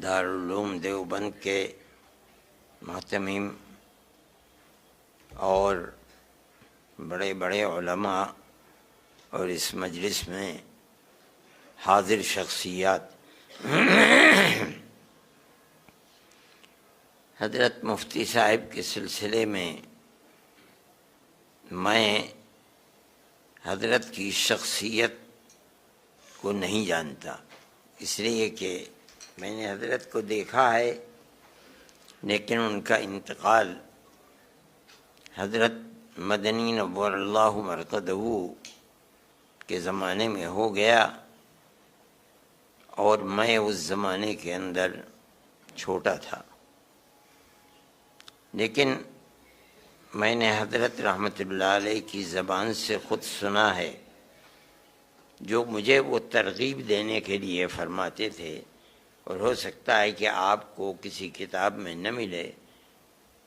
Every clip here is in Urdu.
دارالعلوم دیوبند کے محتمم اور بڑے بڑے علماء اور اس مجلس میں حاضر شخصیات، حضرت مفتی صاحب کے سلسلے میں میں حضرت کی شخصیت کو نہیں جانتا، اس لیے کہ میں نے حضرت کو دیکھا ہے، لیکن ان کا انتقال حضرت مدنی نور اللہ مرقدہ کے زمانے میں ہو گیا، اور میں اس زمانے کے اندر چھوٹا تھا، لیکن میں نے حضرت رحمۃ اللہ علیہ کی زبان سے خود سنا ہے، جو مجھے وہ ترغیب دینے کے لیے فرماتے تھے، اور ہو سکتا ہے کہ آپ کو کسی کتاب میں نہ ملے،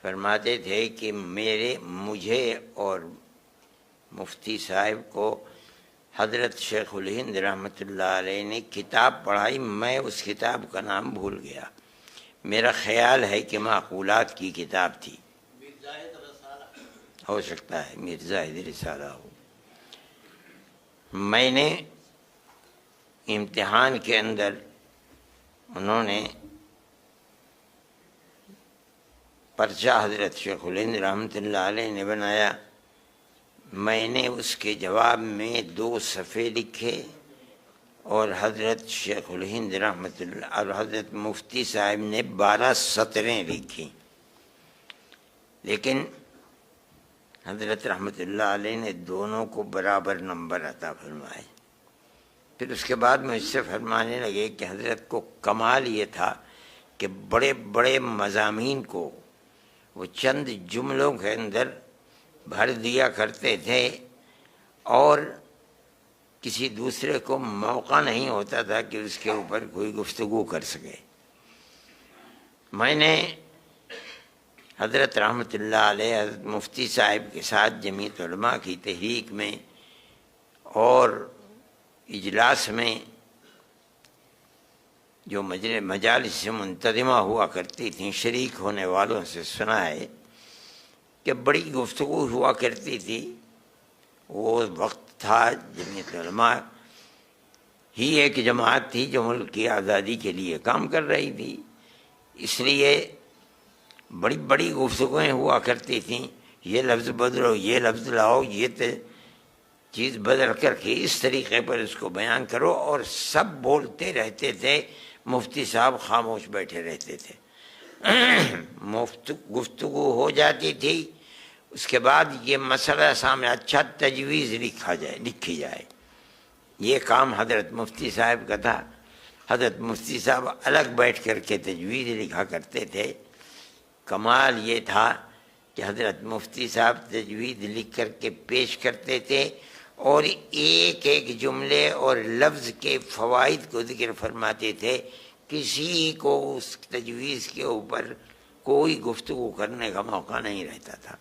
فرماتے تھے کہ مجھے اور مفتی صاحب کو حضرت شیخ الہند رحمۃ اللہ علیہ نے کتاب پڑھائی، میں اس کتاب کا نام بھول گیا، میرا خیال ہے کہ معقولات کی کتاب تھی، ہو سکتا ہے میر زاہد رسالہ ہو۔ میں نے امتحان کے اندر انہوں نے پرچہ حضرت شیخ الہند رحمۃ اللہ علیہ نے بنایا، میں نے اس کے جواب میں 2 صفحے لکھے، اور حضرت شیخ الہند رحمۃ اللہ اور حضرت مفتی صاحب نے 12 سطریں لکھی، لیکن حضرت رحمۃ اللہ علیہ نے دونوں کو برابر نمبر عطا فرمائے۔ پھر اس کے بعد میں اس سے فرمانے لگے کہ حضرت کو کمال یہ تھا کہ بڑے بڑے مضامین کو وہ چند جملوں کے اندر بھر دیا کرتے تھے، اور کسی دوسرے کو موقع نہیں ہوتا تھا کہ اس کے اوپر کوئی گفتگو کر سکے۔ میں نے حضرت رحمۃ اللہ علیہ حضرت مفتی صاحب کے ساتھ جمعیت علماء کی تحریک میں اور اجلاس میں جو مجالس سے منتظمہ ہوا کرتی تھیں، شریک ہونے والوں سے سنا ہے کہ بڑی گفتگو ہوا کرتی تھی۔ وہ وقت تھا جمعیت علماء ہی ایک جماعت تھی جو ملک کی آزادی کے لیے کام کر رہی تھی، اس لیے بڑی بڑی گفتگویں ہوا کرتی تھیں، یہ لفظ بدلو، یہ لفظ لاؤ، یہ چیز بدل کر کے اس طریقے پر اس کو بیان کرو، اور سب بولتے رہتے تھے، مفتی صاحب خاموش بیٹھے رہتے تھے۔ گفتگو ہو جاتی تھی، اس کے بعد یہ مسئلہ سامنے اچھا تجویز لکھی جائے، یہ کام حضرت مفتی صاحب کا تھا۔ حضرت مفتی صاحب الگ بیٹھ کر کے تجویز لکھا کرتے تھے۔ کمال یہ تھا کہ حضرت مفتی صاحب تجوید لکھ کر کے پیش کرتے تھے، اور ایک ایک جملے اور لفظ کے فوائد کو ذکر فرماتے تھے، کسی کو اس تجویز کے اوپر کوئی گفتگو کرنے کا موقع نہیں رہتا تھا۔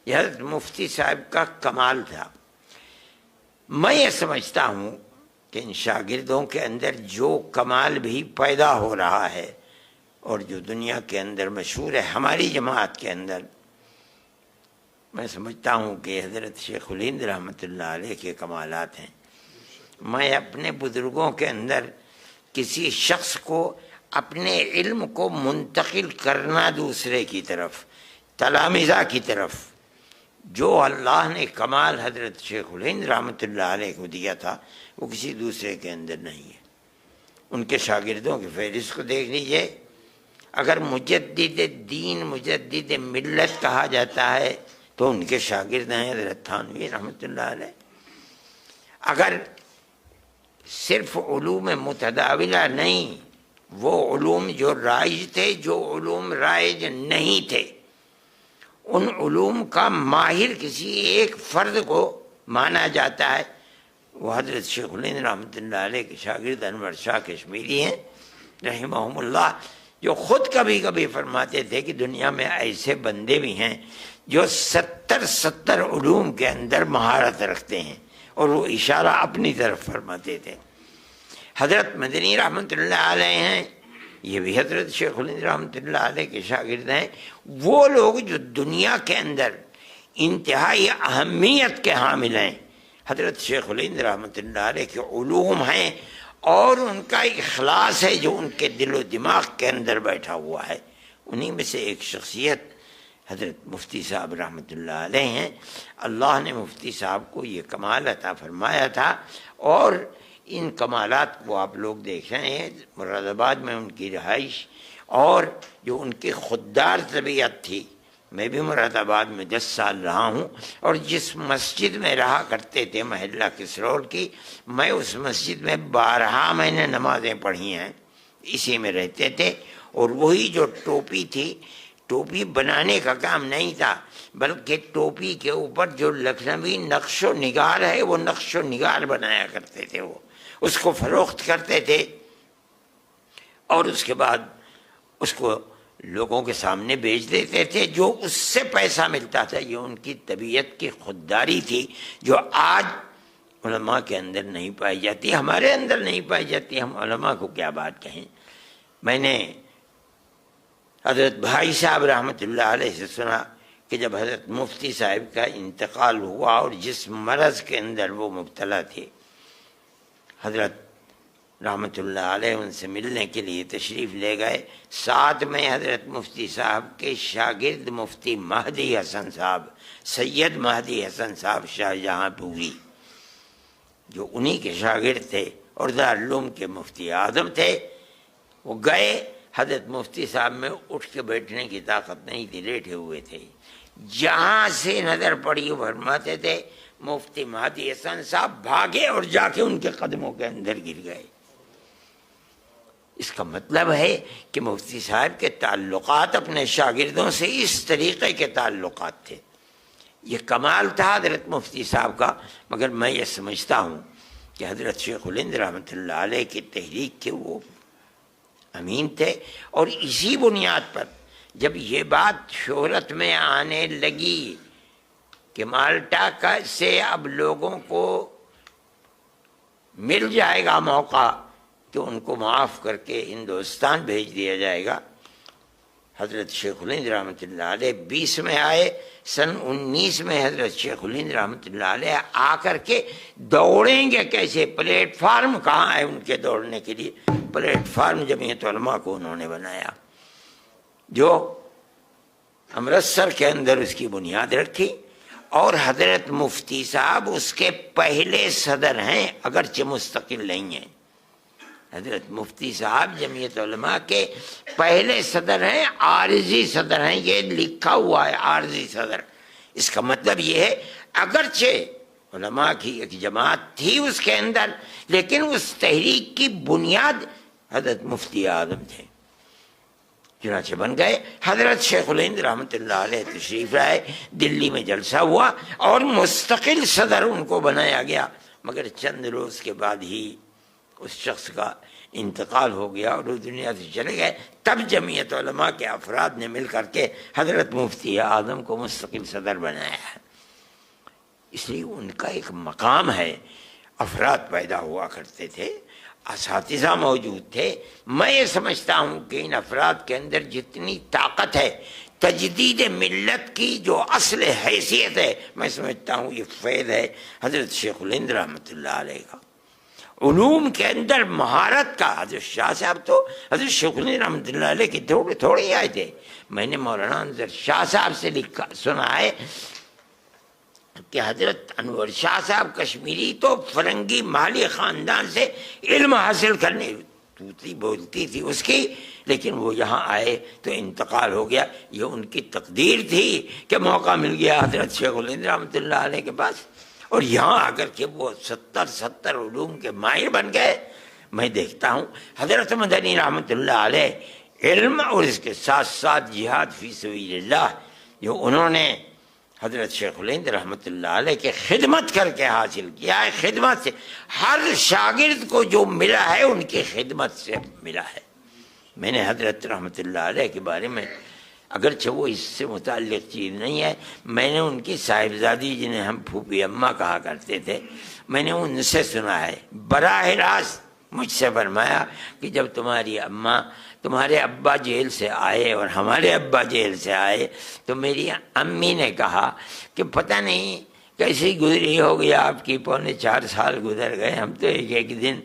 یہ حضرت مفتی صاحب کا کمال تھا۔ میں یہ سمجھتا ہوں کہ ان شاگردوں کے اندر جو کمال بھی پیدا ہو رہا ہے اور جو دنیا کے اندر مشہور ہے، ہماری جماعت کے اندر میں سمجھتا ہوں کہ حضرت شیخ الہند رحمۃ اللہ علیہ کے کمالات ہیں۔ میں اپنے بزرگوں کے اندر کسی شخص کو اپنے علم کو منتقل کرنا دوسرے کی طرف، تلامذہ کی طرف، جو اللہ نے کمال حضرت شیخ الہند رحمۃ اللہ علیہ کو دیا تھا، وہ کسی دوسرے کے اندر نہیں ہے۔ ان کے شاگردوں کی فہرست کو دیکھ لیجئے، اگر مجدد دین مجدد ملت کہا جاتا ہے تو ان کے شاگرد ہیں حضرت تھانوی رحمۃ اللہ علیہ۔ اگر صرف علوم متداولہ نہیں، وہ علوم جو رائج تھے، جو علوم رائج نہیں تھے، ان علوم کا ماہر کسی ایک فرد کو مانا جاتا ہے، وہ حضرت شیخ الہند رحمۃ اللہ علیہ کے شاگرد انور شاہ کشمیری ہیں رحمہم اللہ، جو خود کبھی کبھی فرماتے تھے کہ دنیا میں ایسے بندے بھی ہیں جو 70 علوم کے اندر مہارت رکھتے ہیں، اور وہ اشارہ اپنی طرف فرماتے تھے۔ حضرت مدنی رحمۃ اللہ علیہ ہیں، یہ بھی حضرت شیخ الہند رحمۃ اللہ علیہ کے شاگرد ہیں، وہ لوگ جو دنیا کے اندر انتہائی اہمیت کے حامل ہیں۔ حضرت شیخ الہند رحمۃ اللہ علیہ کے علوم ہیں اور ان کا اخلاص ہے جو ان کے دل و دماغ کے اندر بیٹھا ہوا ہے۔ انہی میں سے ایک شخصیت حضرت مفتی صاحب رحمۃ اللہ علیہ ہیں۔ اللہ نے مفتی صاحب کو یہ کمال عطا فرمایا تھا، اور ان کمالات کو آپ لوگ دیکھ رہے ہیں۔ مراد آباد میں ان کی رہائش اور جو ان کی خوددار طبیعت تھی، میں بھی مراد آباد میں 10 سال رہا ہوں، اور جس مسجد میں رہا کرتے تھے محلہ کسرول کی، میں اس مسجد میں 12 میں نے نمازیں پڑھی ہیں، اسی میں رہتے تھے۔ اور وہی جو ٹوپی تھی، ٹوپی بنانے کا کام نہیں تھا، بلکہ ٹوپی کے اوپر جو لکھنوی نقش و نگار ہے وہ نقش و نگار بنایا کرتے تھے، وہ اس کو فروخت کرتے تھے، اور اس کے بعد اس کو لوگوں کے سامنے بیچ دیتے تھے، جو اس سے پیسہ ملتا تھا۔ یہ ان کی طبیعت کی خودداری تھی جو آج علماء کے اندر نہیں پائی جاتی، ہمارے اندر نہیں پائی جاتی، ہم علماء کو کیا بات کہیں۔ میں نے حضرت بھائی صاحب رحمۃ اللہ علیہ سے سنا کہ جب حضرت مفتی صاحب کا انتقال ہوا اور جس مرض کے اندر وہ مبتلا تھے، حضرت رحمۃ اللہ علیہ ان سے ملنے کے لیے تشریف لے گئے۔ ساتھ میں حضرت مفتی صاحب کے شاگرد مفتی مہدی حسن صاحب، سید مہدی حسن صاحب شاہجہاں پوری، جو انہی کے شاگرد تھے اور دارالعلوم کے مفتی اعظم تھے، وہ گئے۔ حضرت مفتی صاحب میں اٹھ کے بیٹھنے کی طاقت نہیں تھی، لیٹے ہوئے تھے۔ جہاں سے نظر پڑی وہ فرماتے تھے مفتی مہدی حسن صاحب بھاگے اور جا کے ان کے قدموں کے اندر گر گئے۔ اس کا مطلب ہے کہ مفتی صاحب کے تعلقات اپنے شاگردوں سے اس طریقے کے تعلقات تھے۔ یہ کمال تھا حضرت مفتی صاحب کا۔ مگر میں یہ سمجھتا ہوں کہ حضرت شیخ الہند رحمۃ اللہ علیہ کی تحریک کے وہ امین تھے، اور اسی بنیاد پر جب یہ بات شہرت میں آنے لگی کہ مالٹا کا سے اب لوگوں کو مل جائے گا موقع کہ ان کو معاف کر کے ہندوستان بھیج دیا جائے گا، حضرت شیخ الہند رحمۃ اللہ علیہ 20 میں آئے۔ سن 19 میں حضرت شیخ الہند رحمۃ اللہ علیہ آ کر کے دوڑیں گے کیسے، پلیٹ فارم کہاں ہے ان کے دوڑنے کے لیے؟ پلیٹ فارم جمعیت علماء کو انہوں نے بنایا، جو امرتسر کے اندر اس کی بنیاد رکھی، اور حضرت مفتی صاحب اس کے پہلے صدر ہیں، اگرچہ مستقل نہیں ہیں۔ حضرت مفتی صاحب جمعیت علماء کے پہلے صدر ہیں، عارضی صدر ہیں، یہ لکھا ہوا ہے عارضی صدر۔ اس کا مطلب یہ ہے اگرچہ علماء کی ایک جماعت تھی اس کے اندر، لیکن اس تحریک کی بنیاد حضرت مفتی اعظم تھے۔ چنانچہ بن گئے۔ حضرت شیخ الہند رحمۃ اللہ علیہ تشریف لائے، دلی میں جلسہ ہوا اور مستقل صدر ان کو بنایا گیا، مگر چند روز کے بعد ہی اس شخص کا انتقال ہو گیا اور وہ دنیا سے چلے گئے۔ تب جمعیت علماء کے افراد نے مل کر کے حضرت مفتی اعظم کو مستقل صدر بنایا ہے۔ اس لیے ان کا ایک مقام ہے۔ افراد پیدا ہوا کرتے تھے، اساتذہ موجود تھے۔ میں یہ سمجھتا ہوں کہ ان افراد کے اندر جتنی طاقت ہے، تجدید ملت کی جو اصل حیثیت ہے، میں سمجھتا ہوں یہ فیض ہے حضرت شیخ الہند رحمۃ اللہ علیہ کا۔ علوم کے اندر مہارت کا، حضرت شاہ صاحب تو حضرت شیخ الہند رحمۃ اللہ علیہ کے تھوڑے ہی آئے تھے۔ میں نے مولانا انور شاہ صاحب سے سنا ہے کہ حضرت انور شاہ صاحب کشمیری تو فرنگی مالی خاندان سے علم حاصل کرنے بولتی تھی اس کی، لیکن وہ یہاں آئے تو انتقال ہو گیا۔ یہ ان کی تقدیر تھی کہ موقع مل گیا حضرت شیخ الہند رحمۃ اللہ علیہ کے پاس، اور یہاں آ کر کے وہ 70 علوم کے ماہر بن گئے۔ میں دیکھتا ہوں حضرت مدنی رحمۃ اللہ علیہ علم اور اس کے ساتھ ساتھ جہاد فی سبیل اللہ جو انہوں نے حضرت شیخ الہند رحمۃ اللہ علیہ کے خدمت کر کے حاصل کیا ہے، خدمت سے ہر شاگرد کو جو ملا ہے ان کی خدمت سے ملا ہے۔ میں نے حضرت رحمۃ اللہ علیہ کے بارے میں، اگرچہ وہ اس سے متعلق چیز نہیں ہے، میں نے ان کی صاحبزادی جنہیں ہم پھوپھی اماں کہا کرتے تھے، میں نے ان سے سنا ہے، براہ راست مجھ سے فرمایا کہ جب تمہاری اماں تمہارے ابا جیل سے آئے اور ہمارے ابا جیل سے آئے تو میری امی نے کہا کہ پتہ نہیں کیسی گزری ہوگی آپ کی، 4.25 سال گزر گئے، ہم تو ایک ایک دن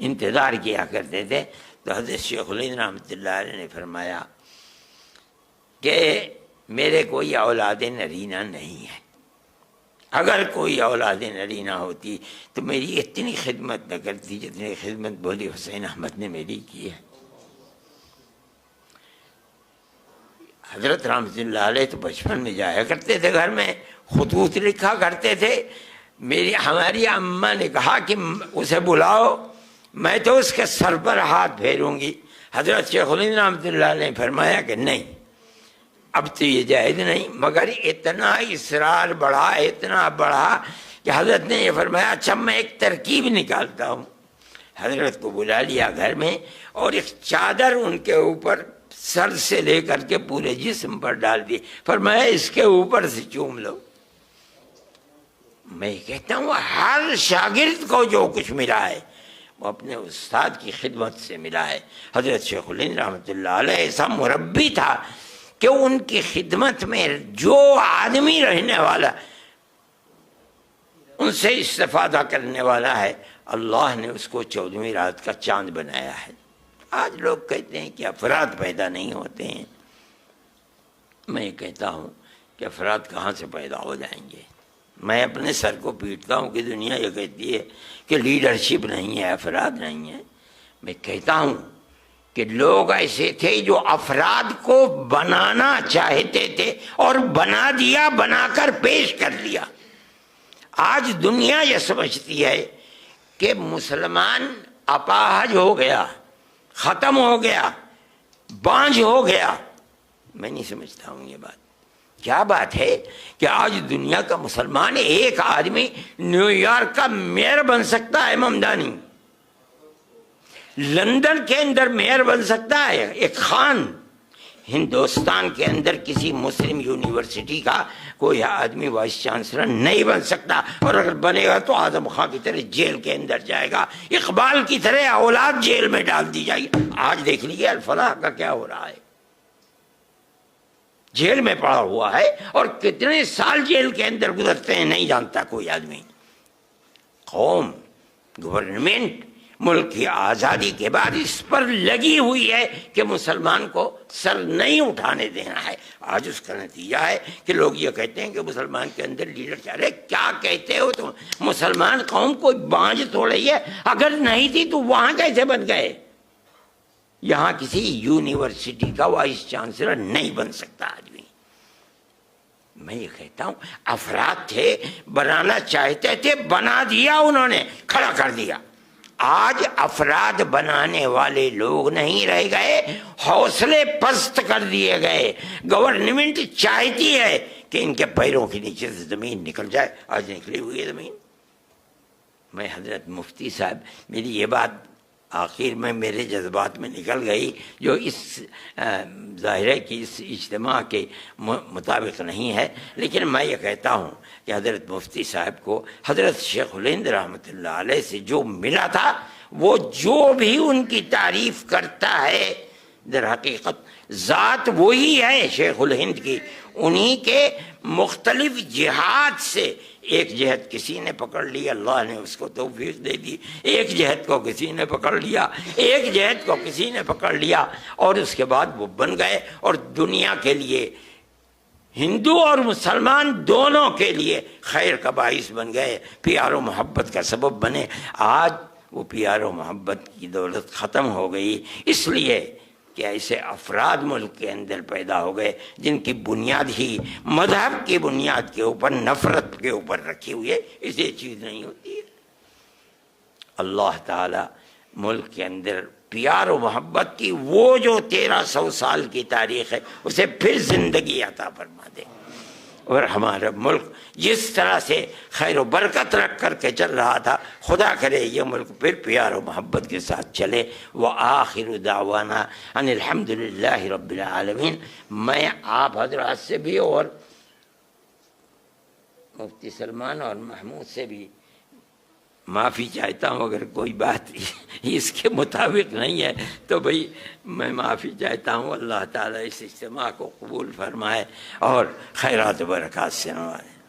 انتظار کیا کرتے تھے۔ تو حضرت شیخ الہند رحمۃ اللہ علیہ نے فرمایا کہ میرے کوئی اولاد نرینہ نہیں ہے، اگر کوئی اولاد نرینہ ہوتی تو میری اتنی خدمت نہ کرتی جتنی خدمت بولی حسین احمد نے میری کی ہے۔ حضرت رحمۃ اللہ علیہ تو بچپن میں جایا کرتے تھے، گھر میں خطوط لکھا کرتے تھے۔ ہماری اماں نے کہا کہ اسے بلاؤ، میں تو اس کے سر پر ہاتھ پھیروں گی۔ حضرت شیخ الہند رحمۃ اللہ علیہ نے فرمایا کہ نہیں، اب تو یہ جائز نہیں، مگر اتنا اصرار بڑھا، اتنا بڑھا کہ حضرت نے یہ فرمایا اچھا میں ایک ترکیب نکالتا ہوں۔ حضرت کو بلا لیا گھر میں اور ایک چادر ان کے اوپر سر سے لے کر کے پورے جسم پر ڈال دی، فرمایا اس کے اوپر سے چوم لو۔ میں کہتا ہوں ہر شاگرد کو جو کچھ ملا ہے وہ اپنے استاد کی خدمت سے ملا ہے۔ حضرت شیخ الہند رحمۃ اللہ علیہ ایسا مربی تھا کہ ان کی خدمت میں جو آدمی رہنے والا، ان سے استفادہ کرنے والا ہے، اللہ نے اس کو 14ویں رات کا چاند بنایا ہے۔ آج لوگ کہتے ہیں کہ افراد پیدا نہیں ہوتے ہیں، میں کہتا ہوں کہ افراد کہاں سے پیدا ہو جائیں گے؟ میں اپنے سر کو پیٹتا ہوں کہ دنیا یہ کہتی ہے کہ لیڈرشپ نہیں ہے، افراد نہیں ہے۔ میں کہتا ہوں کہ لوگ ایسے تھے جو افراد کو بنانا چاہتے تھے اور بنا دیا، بنا کر پیش کر دیا۔ آج دنیا یہ سمجھتی ہے کہ مسلمان اپاہج ہو گیا، ختم ہو گیا، بانجھ ہو گیا۔ میں نہیں سمجھتا ہوں یہ بات۔ کیا بات ہے کہ آج دنیا کا مسلمان ایک آدمی نیو یارک کا میئر بن سکتا ہے، ممدانی لندن کے اندر میئر بن سکتا ہے ایک خان، ہندوستان کے اندر کسی مسلم یونیورسٹی کا کوئی آدمی وائس چانسلر نہیں بن سکتا، اور اگر بنے گا تو اعظم خان کی طرح جیل کے اندر جائے گا، اقبال کی طرح اولاد جیل میں ڈال دی جائے گی۔ آج دیکھ لیجیے الفلاح کا کیا ہو رہا ہے، جیل میں پڑا ہوا ہے اور کتنے سال جیل کے اندر گزرتے ہیں نہیں جانتا کوئی آدمی۔ قوم، گورنمنٹ ملک کی آزادی کے بعد اس پر لگی ہوئی ہے کہ مسلمان کو سر نہیں اٹھانے دینا ہے۔ آج اس کا نتیجہ ہے کہ لوگ یہ کہتے ہیں کہ مسلمان کے اندر لیڈر چاہ رہے۔ کیا کہتے ہو تم؟ مسلمان قوم کوئی بانجھ تھوڑی ہے، اگر نہیں تھی تو وہاں کیسے بن گئے؟ یہاں کسی یونیورسٹی کا وائس چانسلر نہیں بن سکتا آدمی۔ میں یہ کہتا ہوں افراد تھے، بنانا چاہتے تھے، بنا دیا انہوں نے، کھڑا کر دیا۔ آج افراد بنانے والے لوگ نہیں رہ گئے، حوصلے پست کر دیے گئے۔ گورنمنٹ چاہتی ہے کہ ان کے پیروں کے نیچے سے زمین نکل جائے، آج نکلی ہوئی ہے زمین۔ میں حضرت مفتی صاحب، میری یہ بات آخر میں میرے جذبات میں نکل گئی جو اس ظاہر ہے کہ اس اجتماع کے مطابق نہیں ہے، لیکن میں یہ کہتا ہوں کہ حضرت مفتی صاحب کو حضرت شیخ الہند رحمۃ اللہ علیہ سے جو ملا تھا، وہ جو بھی ان کی تعریف کرتا ہے در حقیقت ذات وہی ہے شیخ الہند کی۔ انہی کے مختلف جہاد سے ایک جہد کسی نے پکڑ لی، اللہ نے اس کو توفیق دے دی، ایک جہد کو کسی نے پکڑ لیا، ایک جہد کو کسی نے پکڑ لیا، اور اس کے بعد وہ بن گئے اور دنیا کے لیے، ہندو اور مسلمان دونوں کے لیے خیر کا باعث بن گئے، پیار و محبت کا سبب بنے۔ آج وہ پیار و محبت کی دولت ختم ہو گئی، اس لیے کہ ایسے افراد ملک کے اندر پیدا ہو گئے جن کی بنیاد ہی مذہب کی بنیاد کے اوپر، نفرت کے اوپر رکھی ہوئی ہے۔ اسے چیز نہیں ہوتی ہے۔ اللہ تعالی ملک کے اندر پیار و محبت کی وہ جو 1300 سال کی تاریخ ہے اسے پھر زندگی عطا فرما دے، اور ہمارا ملک جس طرح سے خیر و برکت رکھ کر کے چل رہا تھا، خدا کرے یہ ملک پھر پیار و محبت کے ساتھ چلے۔ وآخر دعوانا ان الحمد للہ رب العالمین۔ میں آپ حضرات سے بھی اور مفتی سلمان اور محمود سے بھی معافی چاہتا ہوں، اگر کوئی بات اس کے مطابق نہیں ہے تو بھئی میں معافی چاہتا ہوں۔ اللہ تعالیٰ اس اجتماع کو قبول فرمائے اور خیرات و برکات سے نوازے۔